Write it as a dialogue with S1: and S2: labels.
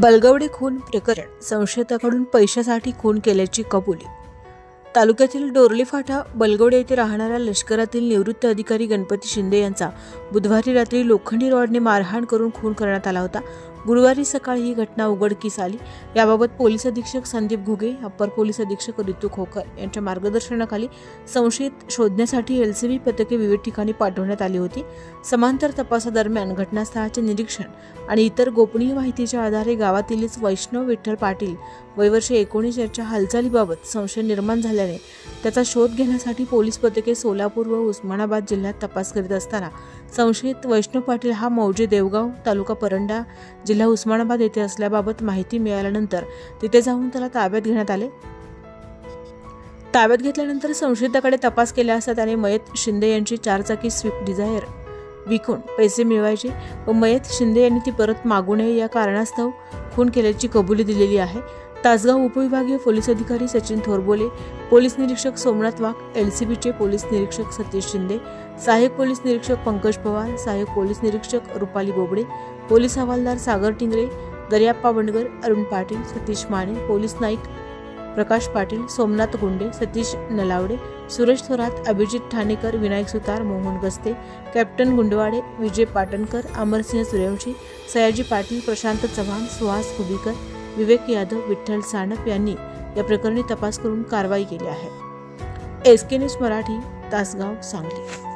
S1: बलगवडे खून प्रकरण संशयिताकडून पैशासाठी खून केल्याची कबुली। तालुक्यातील डोरली फाटा बलगवडे येथे राहणाऱ्या लष्करातील निवृत्त अधिकारी गणपती शिंदे यांचा बुधवारी रात्री लोखंडी रॉडने मारहाण करून खून करण्यात आला होता। गुरुवारी सकाळी ही घटना उघडकीस आली। याबाबत पोलीस अधीक्षक संदीप घुगे, अप्पर पोलीस अधीक्षक ऋतू खोकर यांच्या मार्गदर्शनाखाली संशयित शोधण्यासाठी एलसीबी पथके विविध ठिकाणी पाठवण्यात आली होती। समांतर तपासादरम्यान घटनास्थळाचे निरीक्षण आणि इतर गोपनीय माहितीच्या आधारे गावातीलच वैष्णव विठ्ठल पाटील वय वर्ष 19 याच्या हालचालीबाबत संशय निर्माण झाल्याने त्याचा शोध घेण्यासाठी पोलीस पथके सोलापूर व उस्मानाबाद जिल्ह्यात तपास करीत असताना संशयित वैष्णव पाटील हा मौजे देवगाव तालुका परंडा जिल्हा उस्मानाबाद येथे असल्याबाबत माहिती मिळाल्यानंतर तिथे जाऊन त्याला ताब्यात घेण्यात आले। ताब्यात घेतल्यानंतर संशयिताकडे तपास केला असता त्याने मयत शिंदे यांची 4 चाकी स्विफ्ट डिझायर विकून पैसे मिळवायचे व मयत शिंदे यांनी ती परत मागू नये या कारणास्तव खून केल्याची कबुली दिलेली आहे। तासगाव उपविभागीय पोलीस अधिकारी सचिन थोरबोले, पोलीस निरीक्षक सोमनाथ वाघ, एलसीबीचे पोलीस निरीक्षक सतीश शिंदे, सहाय्यक पोलीस निरीक्षक पंकज पवार, सहाय्यक पोलीस निरीक्षक रुपाली बोबडे, पोलीस हवालदार सागर टिंगरे, दर्याप्पा बंडगर, अरुण पाटील, सतीश माने, पोलीस नाईक प्रकाश पाटील, सोमनाथ गुंडे, सतीश नलावडे, सुरेश थोरात, अभिजित ठाणेकर, विनायक सुतार, मोहन गस्ते, कॅप्टन गुंडवाडे, विजय पाटणकर, अमरसिंह सूर्यवंशी, सयाजी पाटील, प्रशांत चव्हाण, सुहास खुबीकर, विवेक यादव, विठ्ठल सानप यांनी या प्रकरणी तपास करून कारवाई केली आहे। SK news Marathi, Tasgaon, Sangli.